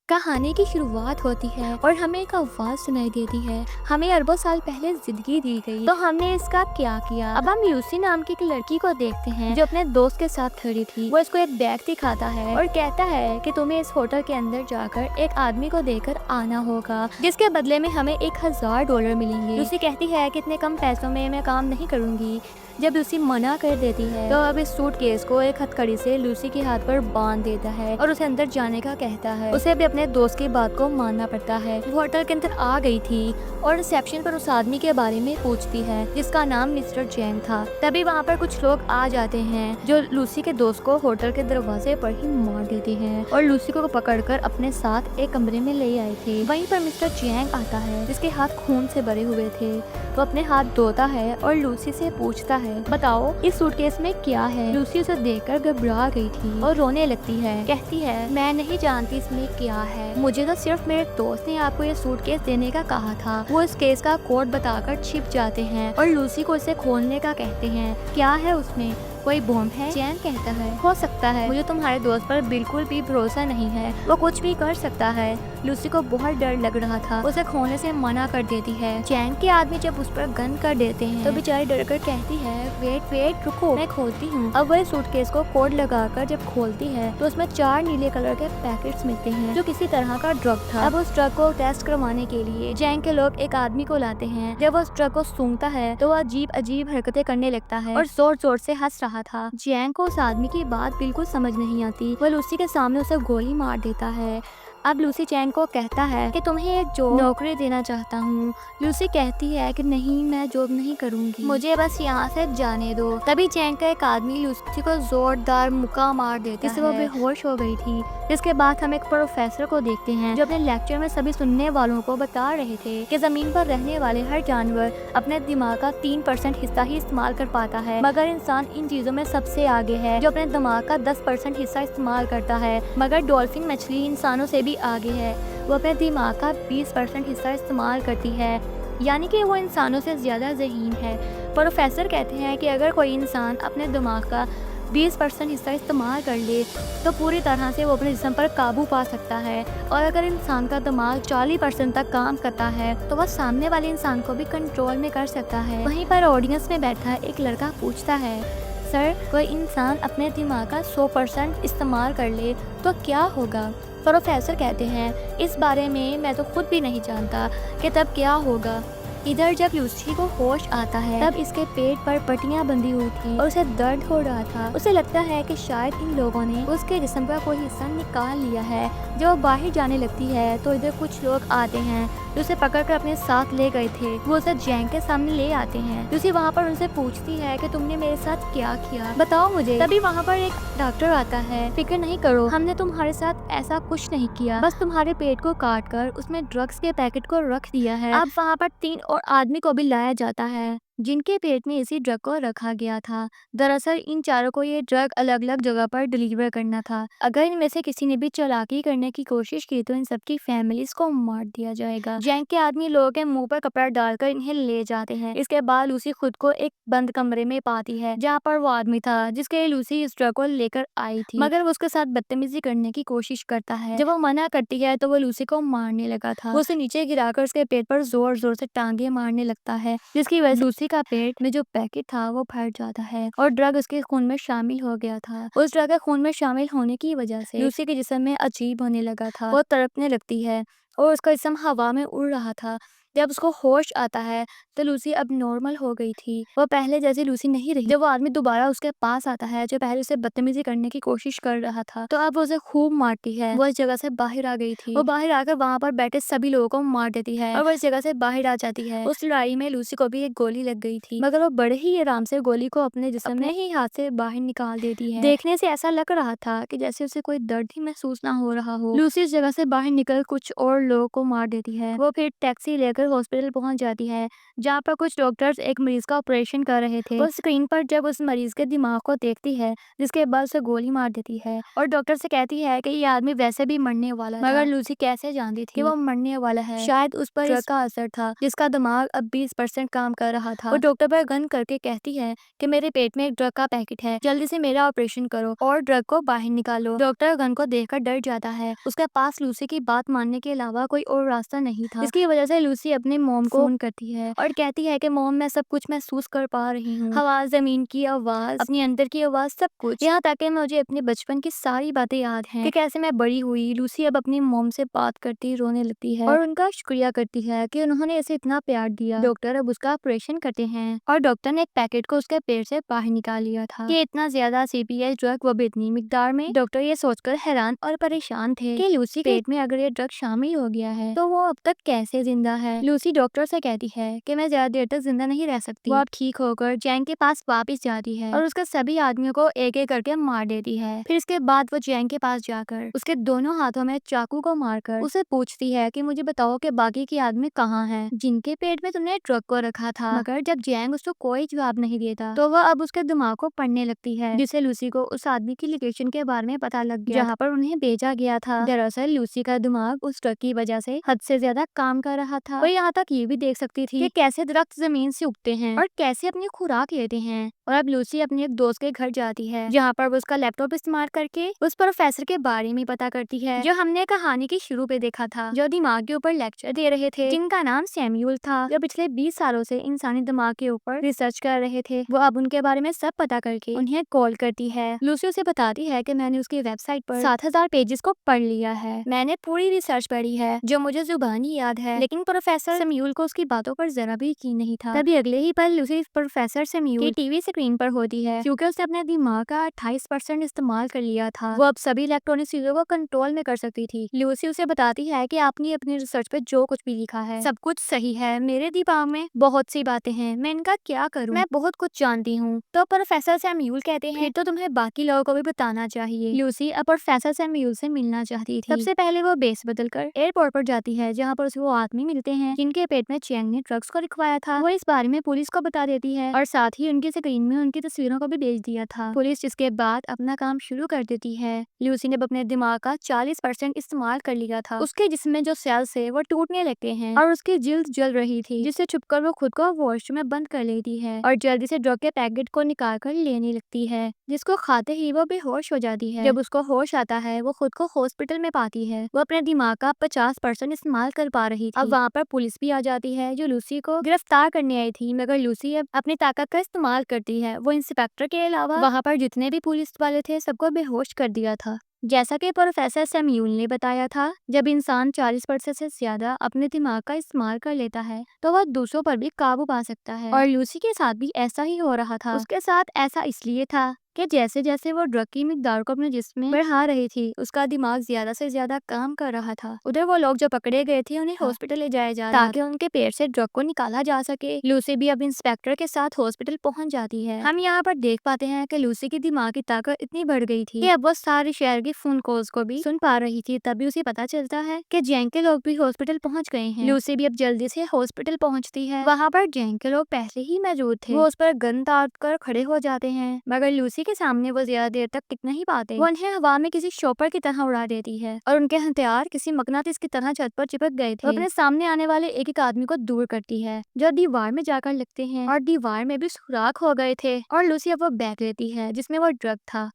कहानी की शुरुआत होती है और हमें एक आवाज सुनाई देती है। हमें अरबों साल पहले जिंदगी दी गई, तो हमने इसका क्या किया। अब हम लूसी नाम की एक लड़की को देखते हैं जो अपने दोस्त के साथ खड़ी थी। वो इसको एक बैग दिखाता है और कहता है कि तुम्हें इस होटल के अंदर जाकर एक आदमी को देकर आना होगा, जिसके बदले में हमें $1000 मिलेंगे। लूसी कहती है कि इतने कम पैसों में मैं काम नहीं करूंगी। जब लूसी मना कर देती है तो अब इस सूटकेस को एक हथकड़ी से लूसी के हाथ पर बांध देता है और उसे अंदर जाने का कहता है। उसे भी अपने दोस्त की बात को मानना पड़ता है। वो होटल के अंदर आ गई थी और रिसेप्शन पर उस आदमी के बारे में पूछती है जिसका नाम मिस्टर जैंग था। तभी वहाँ पर कुछ लोग आ जाते हैं जो लूसी के दोस्त को होटल के दरवाजे पर ही मार देते हैं और लूसी को पकड़कर अपने साथ एक कमरे में ले आए थे। वहीं पर मिस्टर जैंग आता है जिसके हाथ खून से भरे हुए थे। वो अपने हाथ धोता है और लूसी से पूछता है, बताओ इस सूटकेस में क्या है। लूसी उसे देखकर घबरा गई थी और रोने लगती है। कहती है, मैं नहीं जानती इसमें क्या है, मुझे तो सिर्फ मेरे दोस्त ने आपको ये सूटकेस देने का कहा था। वो इस केस का कोड बताकर छिप जाते हैं और लूसी को इसे खोलने का कहते हैं। क्या है उसमें, कोई बॉम्ब है? जैन कहता है, हो सकता है, मुझे तुम्हारे दोस्त पर बिल्कुल भी भरोसा नहीं है, वो कुछ भी कर सकता है। लूसी को बहुत डर लग रहा था, उसे खोलने से मना कर देती है। जैन के आदमी जब उस पर गन कर देते हैं तो बेचारी डरकर कहती है, वेट रुको, मैं खोलती हूँ। अब वह सूटकेस को कोड लगाकर जब खोलती है तो उसमें 4 नीले कलर के पैकेट्स मिलते हैं जो किसी तरह का ड्रग था। अब उस ड्रग को टेस्ट करवाने के लिए जैन के लोग एक आदमी को लाते हैं। जब वो उस ड्रग को सूंघता है तो वह अजीब हरकतें करने लगता है और जोर से हंस रहा था। जैंग को उस आदमी की बात बिल्कुल समझ नहीं आती। वह लूसी के सामने उसे गोली मार देता है। अब लूसी जैंग को कहता है कि तुम्हें एक जॉब नौकरी देना चाहता हूँ। लूसी कहती है कि नहीं, मैं जॉब नहीं करूँगी, मुझे बस यहाँ से जाने दो। तभी जैंग का एक आदमी लूसी को जोरदार मुक्का मार देता है जिससे वो बेहोश हो गई थी। जिसके बाद हम एक प्रोफेसर को देखते हैं जो अपने लेक्चर में सभी सुनने वालों को बता रहे थे कि जमीन पर रहने वाले हर जानवर अपने दिमाग का 3% हिस्सा ही इस्तेमाल कर पाता है, मगर इंसान इन चीजों में सबसे आगे है जो अपने दिमाग का 10% हिस्सा इस्तेमाल करता है। मगर डॉल्फिन मछली इंसानों से भी आगे है, वो अपने दिमाग का 20% हिस्सा इस्तेमाल करती है, यानी कि वो इंसानों से ज्यादा ज़हीन है। प्रोफेसर कहते हैं कि अगर कोई इंसान अपने दिमाग का 20% हिस्सा इस्तेमाल कर ले तो पूरी तरह से वो अपने जिस्म पर काबू पा सकता है, और अगर इंसान का दिमाग 40% तक काम करता है तो वह सामने वाले इंसान को भी कंट्रोल में कर सकता है। वहीं पर ऑडियंस में बैठा एक लड़का पूछता है, सर, कोई इंसान अपने दिमाग का 100% इस्तेमाल कर ले तो क्या होगा? प्रोफेसर कहते हैं, इस बारे में मैं तो खुद भी नहीं जानता कि तब क्या होगा। इधर जब लूसी को होश आता है तब इसके पेट पर पट्टियां बंधी हुई थी और उसे दर्द हो रहा था। उसे लगता है कि शायद इन लोगों ने उसके जिस्म का कोई हिस्सा निकाल लिया है। जब वो बाहर जाने लगती है तो इधर कुछ लोग आते हैं जो उसे पकड़कर अपने साथ ले गए थे। वो उसे जैंग के सामने ले आते हैं। लूसी वहाँ पर उनसे पूछती है कि तुमने मेरे साथ क्या किया, बताओ मुझे। तभी वहाँ पर एक डॉक्टर आता है। फिक्र नहीं करो, हमने तुम्हारे साथ ऐसा कुछ नहीं किया, बस तुम्हारे पेट को काट कर उसमें ड्रग्स के पैकेट को रख दिया है। अब वहाँ पर 3 और आदमी को भी लाया जाता है जिनके पेट में इसी ड्रग को रखा गया था। दरअसल इन चारों को ये ड्रग अलग अलग जगह पर डिलीवर करना था। अगर इनमें से किसी ने भी चालाकी करने की कोशिश की तो इन सबकी फैमिलीज को मार दिया जाएगा। जैंग के आदमी लोगों के मुंह पर कपड़ा डालकर इन्हें ले जाते हैं। इसके बाद लूसी खुद को एक बंद कमरे में पाती है जहाँ पर वो आदमी था जिसके लिए लूसी इस ड्रग को लेकर आई थी, मगर वो उसके साथ बदतमीजी करने की कोशिश करता है। जब वो मना करती है तो वो लूसी को मारने लगा था। वो उसे नीचे गिराकर उसके पेट पर जोर जोर से टांगे मारने लगता है, जिसकी वजह से लूसी का पेट में जो पैकेट था वो फट जाता है और ड्रग उसके खून में शामिल हो गया था। उस ड्रग के खून में शामिल होने की वजह से लूसी के जिस्म में अजीब होने लगा था। वो तड़पने लगती है और उसका जिस्म हवा में उड़ रहा था। जब उसको होश आता है तो लूसी अब नॉर्मल हो गई थी। वो पहले जैसी लूसी नहीं रही। जब वो आदमी दोबारा उसके पास आता है जो पहले उसे बदतमीजी करने की कोशिश कर रहा था तो अब वो उसे खूब मारती है। वो इस जगह से बाहर आ गई थी। वो बाहर आकर वहाँ पर बैठे सभी लोगों को मार देती है और वो इस जगह से बाहर आ जाती है। उस लड़ाई में लूसी को भी एक गोली लग गई थी, मगर वो बड़े ही आराम से गोली को अपने जिस्म में ही हाथ से बाहर निकाल देती है। देखने से ऐसा लग रहा था कि जैसे उसे कोई दर्द ही महसूस ना हो रहा हो। लूसी इस जगह से बाहर निकल कुछ और लोगों को मार देती है। वो फिर टैक्सी लेकर हॉस्पिटल पहुंच जाती है, जहाँ पर कुछ डॉक्टर्स एक मरीज का ऑपरेशन कर रहे थे। वो स्क्रीन पर जब उस मरीज के दिमाग को देखती है, जिसके बाद उसे गोली मार देती है और डॉक्टर से कहती है कि ये आदमी वैसे भी मरने वाला था। मगर लूसी कैसे जानती थी कि वो मरने वाला है? शायद उस पर ड्रग का असर था, जिसका दिमाग अब 20% काम कर रहा था। वो डॉक्टर पर गन करके कहती है कि मेरे पेट में एक ड्रग का पैकेट है, जल्दी से मेरा ऑपरेशन करो और ड्रग को बाहर निकालो। डॉक्टर गन को देखकर डर जाता है। उसके पास लूसी की बात मानने के अलावा कोई और रास्ता नहीं था। इसकी वजह से लूसी अपने मॉम को फोन करती है और कहती है कि मॉम, मैं सब कुछ महसूस कर पा रही हूँ, हवा, जमीन की आवाज, अपनी अंदर की आवाज, सब कुछ। यहाँ तक कि मुझे अपने बचपन की सारी बातें याद हैं कि कैसे मैं बड़ी हुई। लूसी अब अपनी मॉम से बात करती रोने लगती है और उनका शुक्रिया करती है कि उन्होंने इसे इतना प्यार दिया। डॉक्टर अब उसका ऑपरेशन करते हैं और डॉक्टर ने एक पैकेट को उसके पेट से बाहर निकाल लिया था। कि इतना ज्यादा CPS ड्रग, वो भी इतनी मिकदार में। डॉक्टर ये सोचकर हैरान और परेशान थे कि लूसी के पेट में अगर ये ड्रग शामिल हो गया है तो वो अब तक कैसे जिंदा है। लूसी डॉक्टर से कहती है कि मैं ज्यादा देर तक जिंदा नहीं रह सकती। वो अब ठीक होकर जैंग के पास वापस जाती है और उसके सभी आदमियों को एक एक करके मार देती है। फिर इसके बाद वो जैंग के पास जाकर उसके दोनों हाथों में चाकू को मारकर उसे पूछती है कि मुझे बताओ कि बाकी के आदमी कहाँ हैं, जिनके पेट में तुमने ड्रग को रखा था। मगर जब जैंग उसको कोई जवाब नहीं देता तो वह अब उसके दिमाग को पढ़ने लगती है, जिससे लूसी को उस आदमी की लोकेशन के बारे में पता लग गया जहाँ पर उन्हें भेजा गया था। दरअसल लूसी का दिमाग उस ड्रग की वजह से हद से ज्यादा काम कर रहा था। वो यहाँ तक ये भी देख सकती थी कि कैसे दरख्त जमीन से उगते हैं और कैसे अपनी खुराक लेते हैं। और अब लूसी अपने एक दोस्त के घर जाती है, जहाँ पर वो उसका लैपटॉप इस्तेमाल करके उस प्रोफेसर के बारे में पता करती है, जो हमने कहानी के शुरू पे देखा था, जो दिमाग के ऊपर लेक्चर दे रहे थे, जिनका नाम सैम्यूल था, जो पिछले 20 सालों से इंसानी दिमाग के ऊपर रिसर्च कर रहे थे। वो अब उनके बारे में सब पता करके उन्हें कॉल करती है। लूसी उसे बताती है कि मैंने उसकी वेबसाइट पर 7000 पेजेस को पढ़ लिया है, मैंने पूरी रिसर्च पढ़ी है जो मुझे जुबानी याद है। लेकिन प्रोफेसर सैम्यूल को उसकी बातों पर जरा भी यकीन नहीं था। तभी अगले ही पल लूसी प्रोफेसर सैम्यूल की टीवी स्क्रीन पर होती है, क्योंकि उसने अपने दिमाग का 28% इस्तेमाल कर लिया था। वो अब सभी इलेक्ट्रॉनिक चीजों को कंट्रोल में कर सकती थी। लूसी उसे बताती है कि आपने अपनी रिसर्च पे जो कुछ भी लिखा है सब कुछ सही है, मेरे दिमाग में बहुत सी बातें हैं, मैं इनका क्या करूं, मैं बहुत कुछ जानती हूँ। तो प्रोफेसर सैम्यूल कहते हैं फिर तो तुम्हें बाकी लोगों को भी बताना चाहिए। लूसी अब प्रोफेसर सैम्यूल से मिलना चाहती थी। सबसे पहले वो बेस बदलकर एयरपोर्ट पर जाती है, जहाँ पर उसे वो आदमी मिलते हैं जिनके पेट में चैंग ने ड्रग्स को रखवाया था। वो इस बारे में पुलिस को बता देती है और साथ ही उनकी स्क्रीन में उनकी तस्वीरों को भी भेज दिया था। पुलिस जिसके बाद अपना काम शुरू कर देती है। लूसी ने अपने दिमाग का 40% इस्तेमाल कर लिया था। उसके जिस्म में जो सेल्स है वो टूटने लगते हैं और उसकी जिल्द जल रही थी, जिससे छुपकर वो खुद को वॉशरूम में बंद कर लेती है और जल्दी से ड्रग के पैकेट को निकाल कर लेने लगती है, जिसको खाते ही वो बेहोश हो जाती है। जब उसको होश आता है वो खुद को हॉस्पिटल में पाती है। वो अपने दिमाग का 50% इस्तेमाल कर पा रही थी। अब वहाँ पर पुलिस भी आ जाती है, जो लूसी को गिरफ्तार करने आई थी। मगर लूसी अब अपनी ताकत का इस्तेमाल करती है। वो इंस्पेक्टर के अलावा वहाँ पर जितने भी पुलिस वाले थे सबको बेहोश कर दिया था। जैसा कि प्रोफेसर सैम्यूल ने बताया था, जब इंसान 40% से ज्यादा अपने दिमाग का इस्तेमाल कर लेता है तो वह दूसरों पर भी काबू पा सकता है। और लूसी के साथ भी ऐसा ही हो रहा था। उसके साथ ऐसा इसलिए था कि जैसे जैसे वो ड्रग की मिकदार को अपने जिस्म में बढ़ा रही थी, उसका दिमाग ज्यादा से ज्यादा काम कर रहा था। उधर वो लोग जो पकड़े गए थे उन्हें हॉस्पिटल ले जाया जा रहा ताकि उनके पेट से ड्रग को निकाला जा सके। लूसी भी अब इंस्पेक्टर के साथ हॉस्पिटल पहुंच जाती है। हम यहाँ पर देख पाते हैं कि लूसी की दिमाग की ताकत इतनी बढ़ गई थी कि अब वो सारे शहर की फोन कॉल्स को भी सुन पा रही थी। तभी उसे पता चलता है कि जैंग के लोग भी हॉस्पिटल पहुंच गए हैं। लूसी भी अब जल्दी से हॉस्पिटल पहुंचती है। वहाँ पर जैंग के लोग पहले ही मौजूद थे। वो उस पर गन ताक कर खड़े हो जाते हैं, मगर लूसी के सामने वो ज्यादा देर तक टिक नहीं पाते। वो उन्हें हवा में किसी शॉपर की तरह उड़ा देती है और उनके हथियार किसी मकनातीस की तरह छत पर चिपक गए थे। वो अपने सामने आने वाले एक एक आदमी को दूर करती है, जो दीवार में जाकर लगते हैं और दीवार में भी सुराख हो गए थे। और लूसी अब वो बैग लेती है जिसमें वो ड्रग था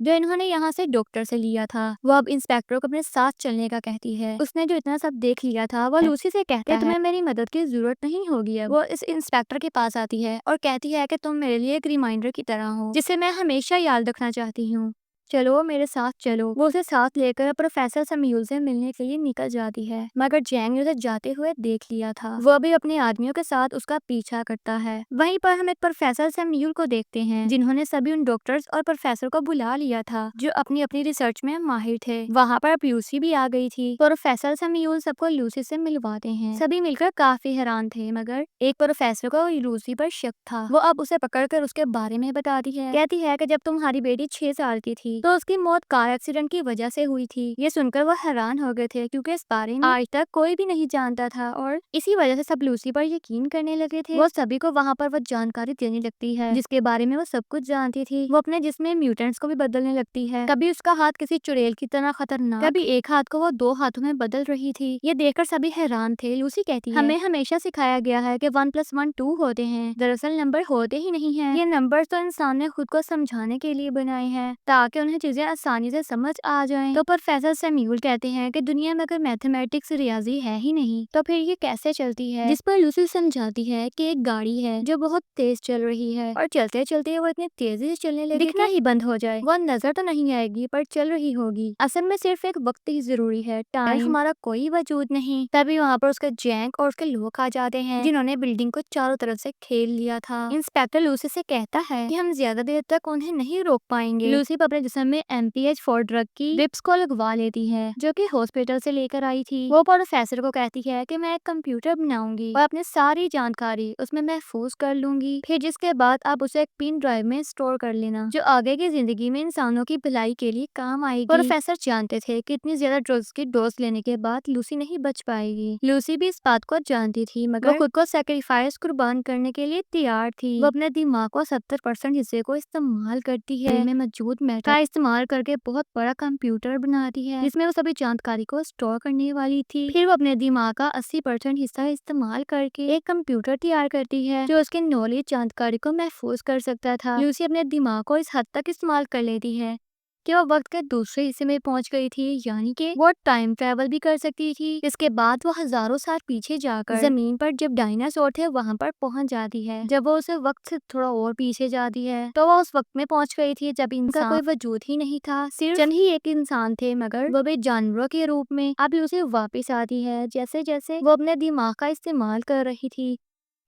जो इन्होंने यहाँ से डॉक्टर से लिया था। वो अब इंस्पेक्टर को अपने साथ चलने का कहती है। उसने जो इतना सब देख लिया था वो लूसी से कहता है तुम्हें मेरी मदद की जरूरत नहीं होगी। अब वो इस इंस्पेक्टर के पास आती है और कहती है कि तुम मेरे लिए एक रिमाइंडर की तरह हो, जिसे मैं हमेशा याद रखना चाहती हूँ, चलो मेरे साथ चलो। वो उसे साथ लेकर प्रोफेसर सैम्यूल से मिलने के लिए निकल जाती है, मगर जैंग ने उसे जाते हुए देख लिया था। वो भी अपने आदमियों के साथ उसका पीछा करता है। वहीं पर हम एक प्रोफेसर सैम्यूल को देखते हैं, जिन्होंने सभी उन डॉक्टर्स और प्रोफेसर को बुला लिया था जो अपनी अपनी रिसर्च में माहिर थे। वहाँ पर अब लूसी भी आ गई थी। प्रोफेसर सैम्यूल सबको लूसी से मिलवाते हैं। सभी मिलकर काफी हैरान थे, मगर एक प्रोफेसर को लूसी पर शक था। वो अब उसे पकड़कर उसके बारे में बताती है। कहती है कि जब तुम्हारी बेटी 6 साल की थी तो उसकी मौत कार एक्सीडेंट की वजह से हुई थी। ये सुनकर वो हैरान हो गए थे क्योंकि इस बारे में आज तक कोई भी नहीं जानता था और इसी वजह से सब लूसी पर यकीन करने लगे थे। वो सभी को वहाँ पर वो जानकारी देने लगती है जिसके बारे में वो सब कुछ जानती थी। वो अपने जिस्म में म्यूटेंट्स को भी बदलने लगती है। कभी उसका हाथ किसी चुड़ैल की तरह खतरनाक, कभी एक हाथ को वो 2 हाथों में बदल रही थी। ये देखकर सभी हैरान थे। लूसी कहती है, हमें हमेशा सिखाया गया है कि 1+1 2 होते हैं, दरअसल नंबर होते ही नहीं है। ये नंबर तो इंसान ने खुद को समझाने के लिए बनाए हैं ताकि उन्हें चीजें आसानी से समझ आ जाएं। तो प्रोफेसर सैम्यूल कहते हैं कि दुनिया में अगर मैथमेटिक्स रियाजी है ही नहीं तो फिर ये कैसे चलती है। जिस पर लूसी समझाती है कि एक गाड़ी है जो बहुत तेज चल रही है और चलते चलते वो इतनी तेजी से चलने लगी दिखना ही बंद हो जाए। वो नजर तो नहीं आएगी पर चल रही होगी। असल में सिर्फ एक वक्त ही जरूरी है, टाइम हमारा कोई वजूद नहीं। तभी वहाँ पर उसका जैंक और उसके लोग आ जाते हैं जिन्होंने बिल्डिंग को चारों तरफ से खेल लिया था। इंस्पेक्टर लूसी से कहता है कि हम ज्यादा देर तक उन्हें नहीं रोक पाएंगे। लूसी अपने जिस्म में MPH-4 ड्रग की ड्रिप्स को लगवा लेती है जो कि हॉस्पिटल से लेकर आई थी। वो प्रोफेसर को कहती है कि मैं एक कंप्यूटर बनाऊंगी और अपनी सारी जानकारी उसमें महफूज कर लूंगी, फिर जिसके बाद आप उसे एक पिन ड्राइव में स्टोर कर लेना जो आगे की जिंदगी में इंसानों की भलाई के लिए काम आएगी। प्रोफेसर जानते थे कि इतनी ज्यादा ड्रग्स की डोज लेने के बाद लूसी नहीं बच पाएगी। लूसी भी इस बात को जानती थी मगर वो खुद को सैक्रिफाइस कुर्बान करने के लिए तैयार थी। वो अपने दिमाग को 70% हिस्से को इस्तेमाल करती है, में मौजूद मैटर का इस्तेमाल करके बहुत बड़ा कंप्यूटर बनाती है जिसमें वो सभी जानकारी को स्टोर करने वाली थी। फिर वो अपने दिमाग का 80% हिस्सा इस्तेमाल करके एक कंप्यूटर तैयार करती है जो उसके नॉलेज जानकारी को महफूज कर सकता था। लूसी अपने दिमाग को इस हद तक इस्तेमाल कर लेती है कि वो वक्त के दूसरे हिस्से में पहुंच गई थी, यानी कि वो टाइम ट्रेवल भी कर सकती थी। इसके बाद वो हजारों साल पीछे जाकर जमीन पर जब डायनासोर थे वहां पर पहुंच जाती है। जब वो उसे वक्त से थोड़ा और पीछे जाती है तो वो उस वक्त में पहुंच गई थी जब इनका कोई वजूद ही नहीं था, सिर्फ चंद ही एक इंसान थे मगर वो भी जानवरों के रूप में। अब उसे वापिस आती है जैसे जैसे वो अपने दिमाग का इस्तेमाल कर रही थी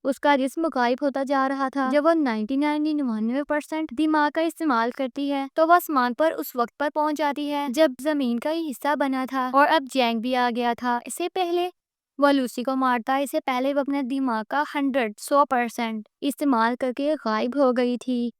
उसका जिस्म गायब होता जा रहा था। जब वो 99% दिमाग का इस्तेमाल करती है तो वो आसमान पर उस वक्त पर पहुंच जाती है जब जमीन का ही हिस्सा बना था और अब जैंग भी आ गया था। इससे पहले वो लूसी को मारता है, इससे पहले वो अपने दिमाग का 100% इस्तेमाल करके गायब हो गई थी।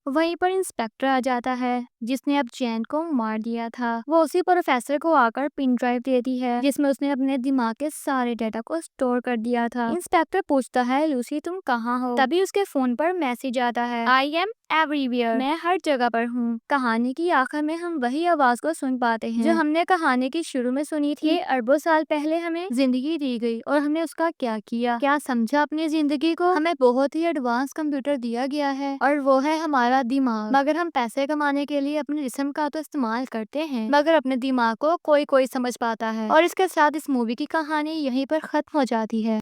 वहीं पर इंस्पेक्टर आ जाता है जिसने अब जैन को मार दिया था। वो उसी प्रोफेसर को आकर पिन ड्राइव देती है जिसमें उसने अपने दिमाग के सारे डाटा को स्टोर कर दिया था। इंस्पेक्टर पूछता है लूसी तुम कहाँ हो? तभी उसके फोन पर मैसेज आता है आई एम एवरीवेयर, मैं हर जगह पर हूँ। कहानी की आखिर में हम वही आवाज को सुन पाते हैं जो हमने कहानी की शुरू में सुनी थी। अरबों साल पहले हमें जिंदगी दी गई और हमने उसका क्या किया, क्या समझा अपनी जिंदगी को। हमें बहुत ही एडवांस कंप्यूटर दिया गया है और वो है हमारा दिमाग, मगर हम पैसे कमाने के लिए अपने जिस्म का तो इस्तेमाल करते हैं मगर अपने दिमाग को कोई कोई समझ पाता है। और इसके साथ इस मूवी की कहानी यहीं पर खत्म हो जाती है।